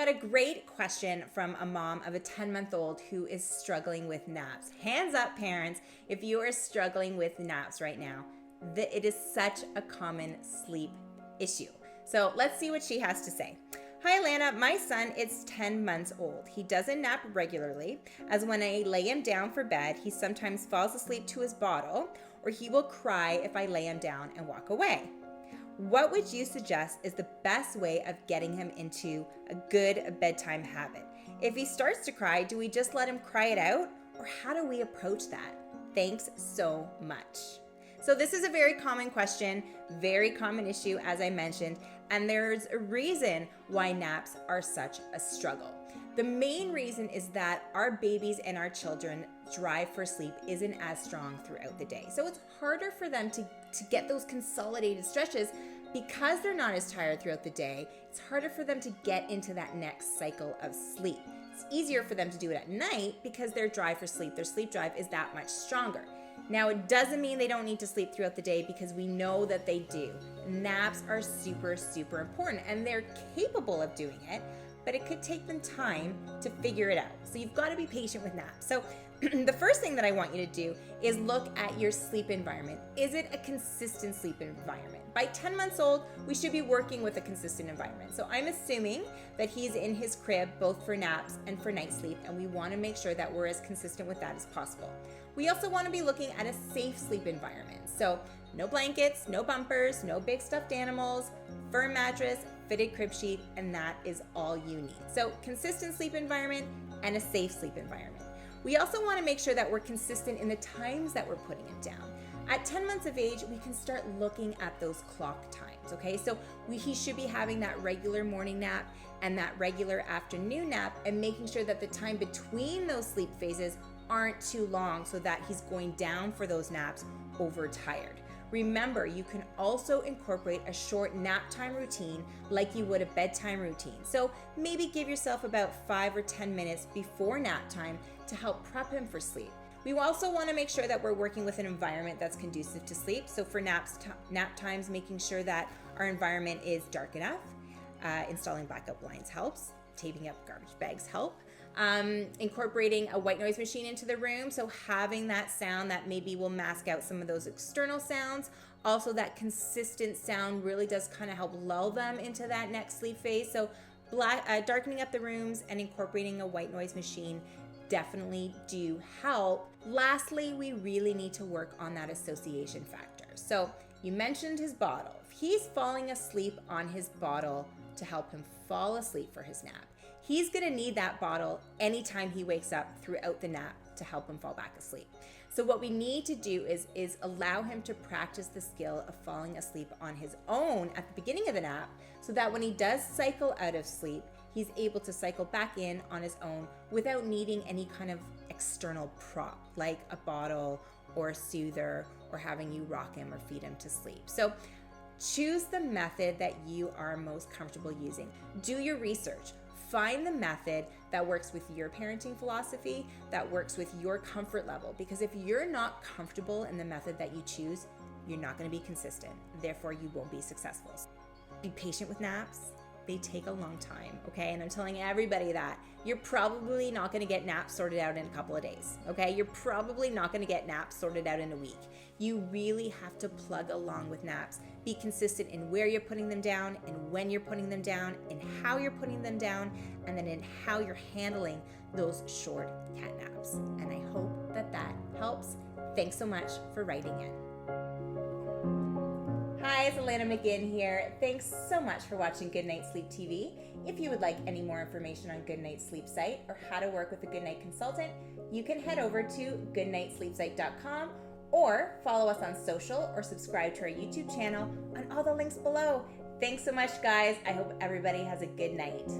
got a great question from a mom of a 10-month-old who is struggling with naps. Hands up, parents, if you are struggling with naps right now. It is such a common sleep issue. So let's see what she has to say. Hi, Alana. My son is 10 months old. He doesn't nap regularly, as when I lay him down for bed, he sometimes falls asleep to his bottle, or he will cry if I lay him down and walk away. What would you suggest is the best way of getting him into a good bedtime habit? If he starts to cry, do we just let him cry it out, or how do we approach that? Thanks so much. So this is a very common question, very common issue, as I mentioned, and there's a reason why naps are such a struggle. The main reason is that our babies and our children drive for sleep isn't as strong throughout the day. So it's harder for them to get those consolidated stretches because they're not as tired throughout the day. It's harder for them to get into that next cycle of sleep. It's easier for them to do it at night because their drive for sleep, their sleep drive is that much stronger. Now, it doesn't mean they don't need to sleep throughout the day because we know that they do. Naps are super, super important and they're capable of doing it, but it could take them time to figure it out. So you've got to be patient with naps. So the first thing that I want you to do is look at your sleep environment. Is it a consistent sleep environment? By 10 months old, we should be working with a consistent environment. So I'm assuming that he's in his crib both for naps and for night sleep, and we want to make sure that we're as consistent with that as possible. We also want to be looking at a safe sleep environment. So no blankets, no bumpers, no big stuffed animals, firm mattress, fitted crib sheet, and that is all you need. So consistent sleep environment and a safe sleep environment. We also want to make sure that we're consistent in the times that we're putting him down. At 10 months of age, we can start looking at those clock times, okay? So he should be having that regular morning nap and that regular afternoon nap and making sure that the time between those sleep phases aren't too long so that he's going down for those naps overtired. Remember, you can also incorporate a short nap time routine like you would a bedtime routine. So maybe give yourself about 5 or 10 minutes before nap time to help prep him for sleep. We also want to make sure that we're working with an environment that's conducive to sleep. So for nap times, making sure that our environment is dark enough. Installing backup blinds helps. Taping up garbage bags help. Incorporating a white noise machine into the room, so having that sound that maybe will mask out some of those external sounds. Also, that consistent sound really does kind of help lull them into that next sleep phase. So darkening up the rooms and incorporating a white noise machine definitely do help. Lastly, we really need to work on that association factor. So you mentioned his bottle. If he's falling asleep on his bottle to help him fall asleep for his nap, he's going to need that bottle anytime he wakes up throughout the nap to help him fall back asleep. So what we need to do is allow him to practice the skill of falling asleep on his own at the beginning of the nap so that when he does cycle out of sleep, he's able to cycle back in on his own without needing any kind of external prop like a bottle or a soother or having you rock him or feed him to sleep. So choose the method that you are most comfortable using. Do your research. Find the method that works with your parenting philosophy, that works with your comfort level. Because if you're not comfortable in the method that you choose, you're not going to be consistent. Therefore, you won't be successful. Be patient with naps. They take a long time, okay? And I'm telling everybody that you're probably not going to get naps sorted out in a couple of days, okay? You're probably not going to get naps sorted out in a week. You really have to plug along with naps. Be consistent in where you're putting them down and when you're putting them down and how you're putting them down and then in how you're handling those short cat naps. And I hope that that helps. Thanks so much for writing in. Hi, it's Alana McGinn here. Thanks so much for watching Goodnight Sleep TV. If you would like any more information on Goodnight Sleep Site or how to work with a Goodnight consultant, you can head over to goodnightsleepsite.com or follow us on social or subscribe to our YouTube channel on all the links below. Thanks so much, guys. I hope everybody has a good night.